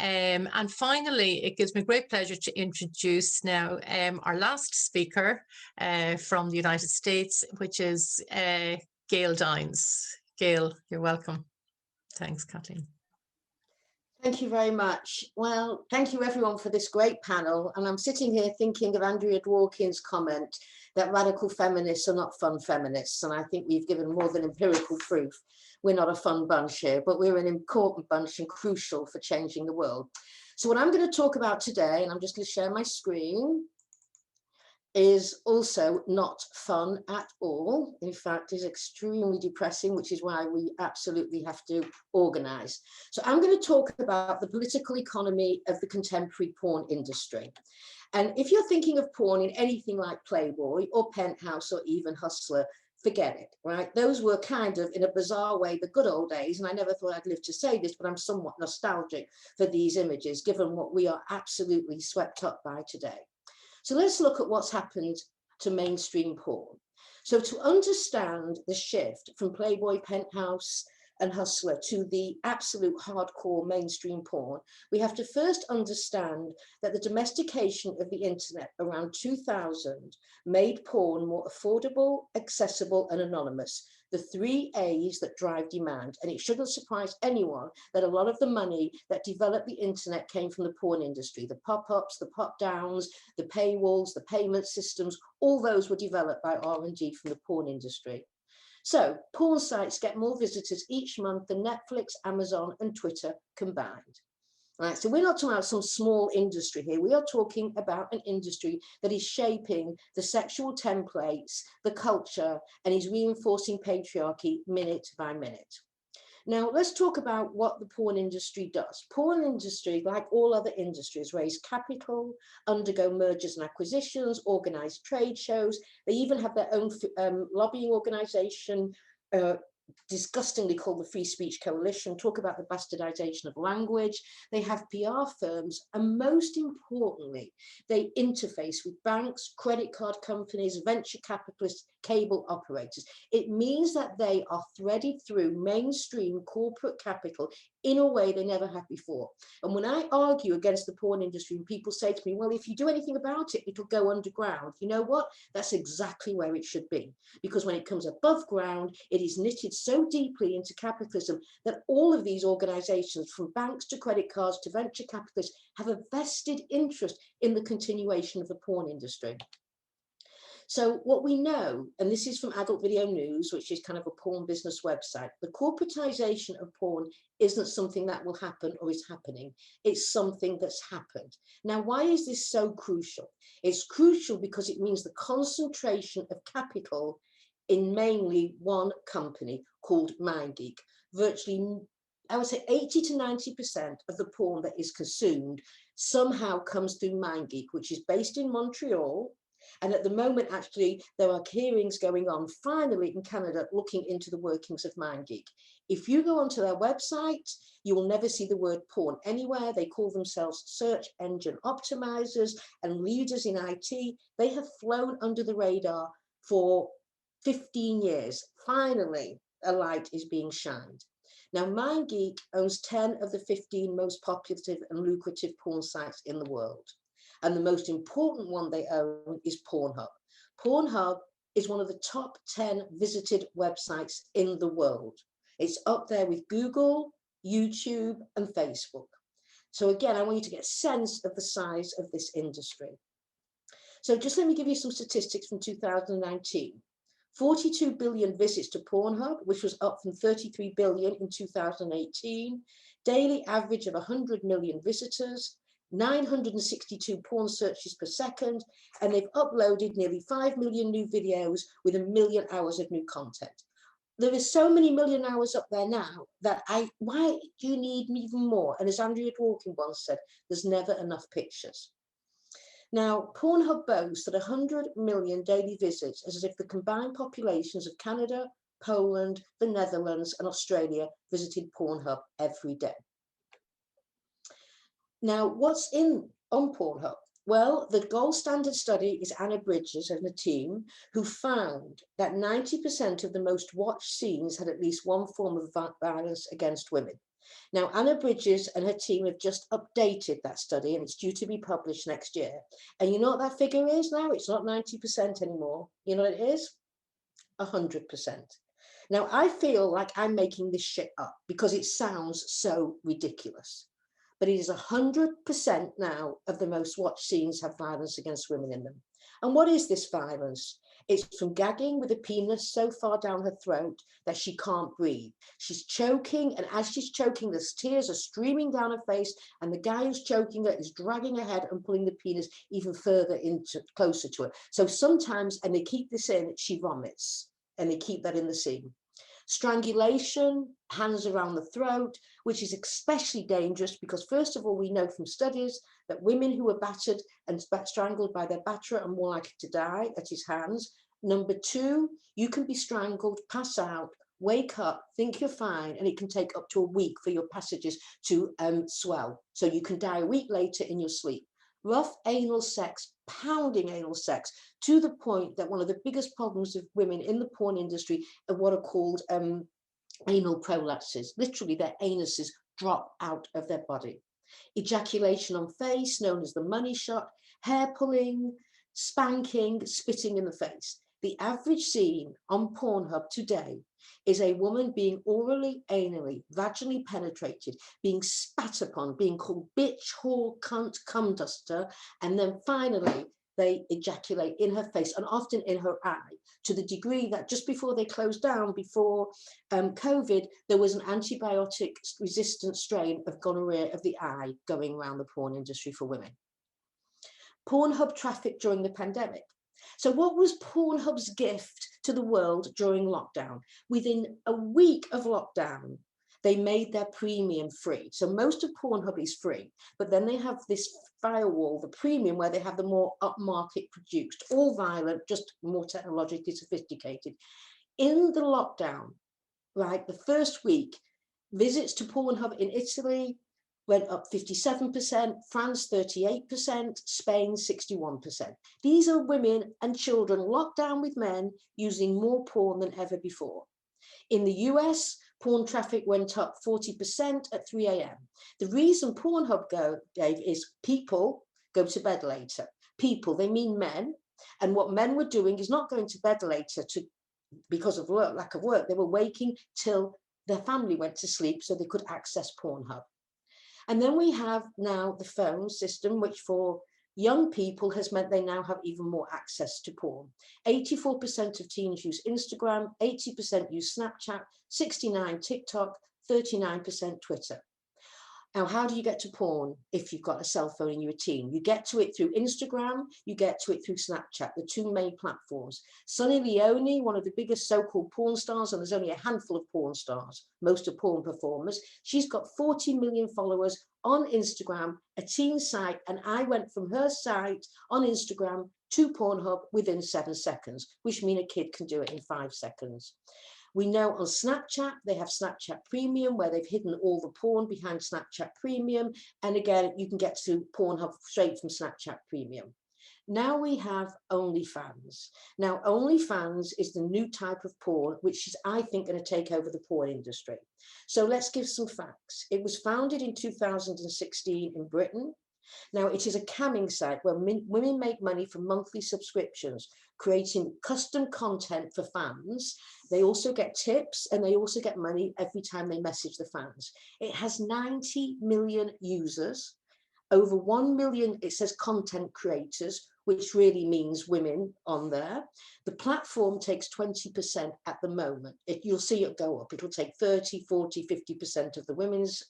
And finally, it gives me great pleasure to introduce now our last speaker from the United States, which is Gail Dines. Gail, you're welcome. Thanks, Kathleen. Thank you very much. Well, thank you everyone for this great panel. And I'm sitting here thinking of Andrea Dworkin's comment that radical feminists are not fun feminists. And I think we've given more than empirical proof. We're not a fun bunch here, but we're an important bunch and crucial for changing the world. So what I'm going to talk about today, and I'm just going to share my screen, is also not fun at all. In fact, is extremely depressing, which is why we absolutely have to organize. So I'm going to talk about the political economy of the contemporary porn industry. And if you're thinking of porn in anything like Playboy or Penthouse or even Hustler, forget it, right? Those were kind of, in a bizarre way, the good old days. And I never thought I'd live to say this, but I'm somewhat nostalgic for these images, given what we are absolutely swept up by today. So let's look at what's happened to mainstream porn. So to understand the shift from Playboy, Penthouse, and Hustler to the absolute hardcore mainstream porn, we have to first understand that the domestication of the internet around 2000 made porn more affordable, accessible, and anonymous. The 3 A's that drive demand. And it shouldn't surprise anyone that a lot of the money that developed the internet came from the porn industry. The pop-ups, the pop-downs, the paywalls, the payment systems, all those were developed by R&D from the porn industry. So porn sites get more visitors each month than Netflix, Amazon, and Twitter combined. Right, so we're not talking about some small industry here. We are talking about an industry that is shaping the sexual templates, the culture, and is reinforcing patriarchy minute by minute. Now, let's talk about what the porn industry does. Porn industry, like all other industries, raise capital, undergo mergers and acquisitions, organize trade shows. They even have their own lobbying organization, disgustingly called the Free Speech Coalition, talk about the bastardization of language. They have PR firms, and most importantly, they interface with banks, credit card companies, venture capitalists, cable operators. It means that they are threaded through mainstream corporate capital in a way they never have before. And when I argue against the porn industry, and people say to me, well, if you do anything about it, it'll go underground. You know what? That's exactly where it should be. Because when it comes above ground, it is knitted so deeply into capitalism that all of these organizations, from banks to credit cards to venture capitalists, have a vested interest in the continuation of the porn industry. So what we know, and this is from Adult Video News, which is kind of a porn business website, the corporatization of porn isn't something that will happen or is happening. It's something that's happened. Now, why is this so crucial? It's crucial because it means the concentration of capital in mainly one company called MindGeek. Virtually, I would say 80 to 90% of the porn that is consumed somehow comes through MindGeek, which is based in Montreal. And at the moment, actually, there are hearings going on finally in Canada looking into the workings of MindGeek. If you go onto their website, you will never see the word porn anywhere. They call themselves search engine optimizers and leaders in IT. They have flown under the radar for 15 years. Finally, a light is being shined. Now, MindGeek owns 10 of the 15 most popular and lucrative porn sites in the world. And the most important one they own is Pornhub. Pornhub is one of the top 10 visited websites in the world. It's up there with Google, YouTube, and Facebook. So again, I want you to get a sense of the size of this industry. So just let me give you some statistics from 2019. 42 billion visits to Pornhub, which was up from 33 billion in 2018. Daily average of 100 million visitors. 962 porn searches per second, and they've uploaded nearly 5 million new videos with 1 million hours of new content. There is so many million hours up there now that why do you need even more? And as Andrea Dworkin once said, there's never enough pictures. Now, Pornhub boasts that 100 million daily visits, as if the combined populations of Canada, Poland, the Netherlands, and Australia visited Pornhub every day. Now, what's on Pornhub? Well, the gold standard study is Anna Bridges and the team, who found that 90% of the most watched scenes had at least one form of violence against women. Now, Anna Bridges and her team have just updated that study, and it's due to be published next year. And you know what that figure is now? It's not 90% anymore. You know what it is? 100%. Now, I feel like I'm making this shit up because it sounds so ridiculous. But it is 100% now of the most watched scenes have violence against women in them. And what is this violence? It's from gagging with a penis so far down her throat that she can't breathe. She's choking, and as she's choking, the tears are streaming down her face, and the guy who's choking her is dragging her head and pulling the penis even further closer to her. So sometimes, and they keep this in, she vomits, and they keep that in the scene. Strangulation, hands around the throat, which is especially dangerous because, first of all, we know from studies that women who are battered and strangled by their batterer are more likely to die at his hands. Number two, you can be strangled, pass out, wake up, think you're fine, and it can take up to a week for your passages to swell. So you can die a week later in your sleep. Rough anal sex, pounding anal sex, to the point that one of the biggest problems of women in the porn industry are what are called anal prolapses. Literally, their anuses drop out of their body. Ejaculation on face, known as the money shot, hair pulling, spanking, spitting in the face. The average scene on Pornhub today is a woman being orally, anally, vaginally penetrated, being spat upon, being called bitch, whore, cunt, cum duster, and then finally they ejaculate in her face and often in her eye, to the degree that just before they closed down, before COVID, there was an antibiotic resistant strain of gonorrhea of the eye going around the porn industry for women. Pornhub traffic during the pandemic. So what was Pornhub's gift to the world during lockdown? Within a week of lockdown, they made their premium free. So most of Pornhub is free, but then they have this firewall, the premium, where they have the more upmarket produced, all violent, just more technologically sophisticated. In the lockdown, right, the first week, visits to Pornhub in Italy went up 57%, France 38%, Spain 61%. These are women and children locked down with men using more porn than ever before. In the US, porn traffic went up 40% at 3 a.m. The reason Pornhub gave is people go to bed later. People, they mean men. And what men were doing is not going to bed later because of lack of work. They were waking till their family went to sleep so they could access Pornhub. And then we have now the phone system, which for young people has meant they now have even more access to porn. 84% of teens use Instagram, 80% use Snapchat, 69% TikTok, 39% Twitter. Now, how do you get to porn if you've got a cell phone and you're a teen? You get to it through Instagram, you get to it through Snapchat, the two main platforms. Sunny Leone, one of the biggest so-called porn stars, and there's only a handful of porn stars, most are porn performers. She's got 40 million followers on Instagram, a teen site, and I went from her site on Instagram to Pornhub within 7 seconds, which means a kid can do it in 5 seconds. We know on Snapchat, they have Snapchat Premium, where they've hidden all the porn behind Snapchat Premium. And again, you can get to Pornhub straight from Snapchat Premium. Now we have OnlyFans. Now, OnlyFans is the new type of porn, which is, I think, going to take over the porn industry. So let's give some facts. It was founded in 2016 in Britain. Now, it is a camming site where women make money from monthly subscriptions, creating custom content for fans. They also get tips and they also get money every time they message the fans. It has 90 million users, over 1 million, it says content creators, which really means women on there. The platform takes 20% at the moment. You'll see it go up. It'll take 30, 40, 50% of the women's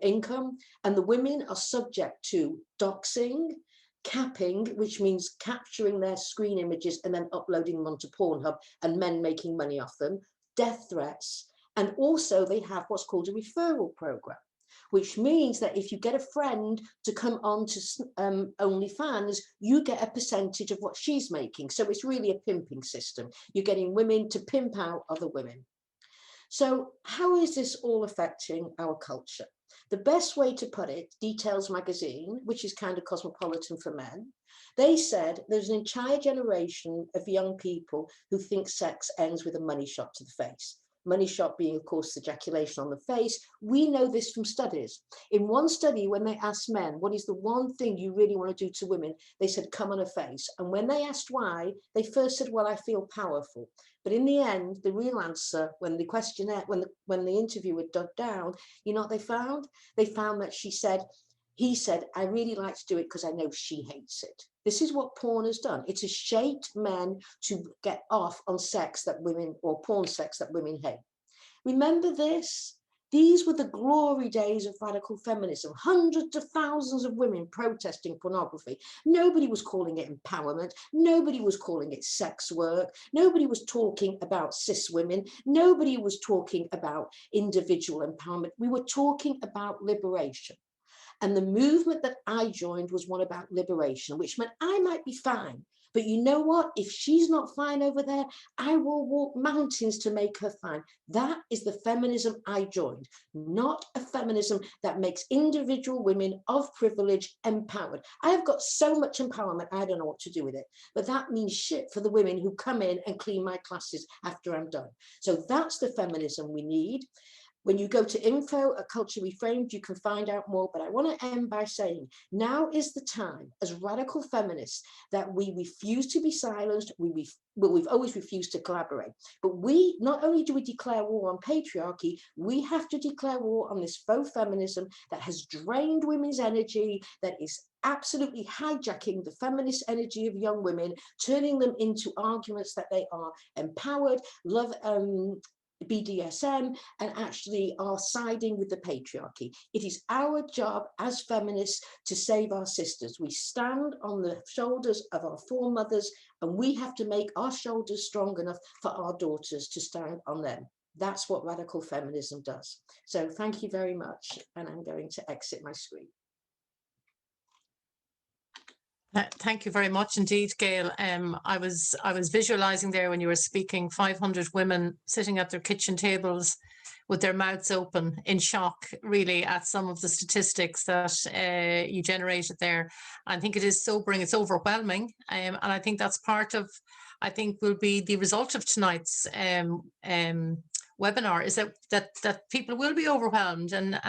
income, and the women are subject to doxing, capping, which means capturing their screen images and then uploading them onto Pornhub and men making money off them, death threats, and also they have what's called a referral program, which means that if you get a friend to come on to OnlyFans, you get a percentage of what she's making. So it's really a pimping system. You're getting women to pimp out other women. So how is this all affecting our culture? The best way to put it, Details magazine, which is kind of cosmopolitan for men, they said there's an entire generation of young people who think sex ends with a money shot to the face. Money shot being, of course, ejaculation on the face. We know this from studies. In one study, when they asked men, what is the one thing you really want to do to women? They said, come on a face. And when they asked why, they first said, well, I feel powerful. But in the end, the real answer, when the questionnaire, when the interview was dug down, you know what they found? They found that he said, I really like to do it because I know she hates it. This is what porn has done. It has shaped men to get off on sex that women, or porn sex that women hate. Remember this? These were the glory days of radical feminism. Hundreds of thousands of women protesting pornography. Nobody was calling it empowerment. Nobody was calling it sex work. Nobody was talking about cis women. Nobody was talking about individual empowerment. We were talking about liberation. And the movement that I joined was one about liberation, which meant I might be fine. But you know what? If she's not fine over there, I will walk mountains to make her fine. That is the feminism I joined, not a feminism that makes individual women of privilege empowered. I have got so much empowerment, I don't know what to do with it. But that means shit for the women who come in and clean my classes after I'm done. So that's the feminism we need. When you go to info at Culture Reframed, you can find out more. But I want to end by saying, now is the time as radical feminists that we refuse to be silenced. We've always refused to collaborate. But we, not only do we declare war on patriarchy, we have to declare war on this faux feminism that has drained women's energy, that is absolutely hijacking the feminist energy of young women, turning them into arguments that they are empowered, love, BDSM, and actually are siding with the patriarchy. It is our job as feminists to save our sisters. We stand on the shoulders of our foremothers, and we have to make our shoulders strong enough for our daughters to stand on them. That's what radical feminism does. So thank you very much, and I'm going to exit my screen. Thank you very much indeed, Gail. I was visualizing there when you were speaking, 500 women sitting at their kitchen tables with their mouths open in shock, really, at some of the statistics that you generated there. I think it is sobering, it's overwhelming, and I think that's part of, I think, will be the result of tonight's webinar, is that people will be overwhelmed, and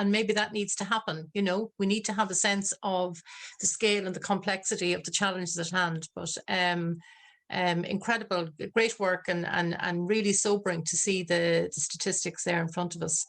maybe that needs to happen. You know, we need to have a sense of the scale and the complexity of the challenges at hand. But incredible, great work, and really sobering to see the statistics there in front of us.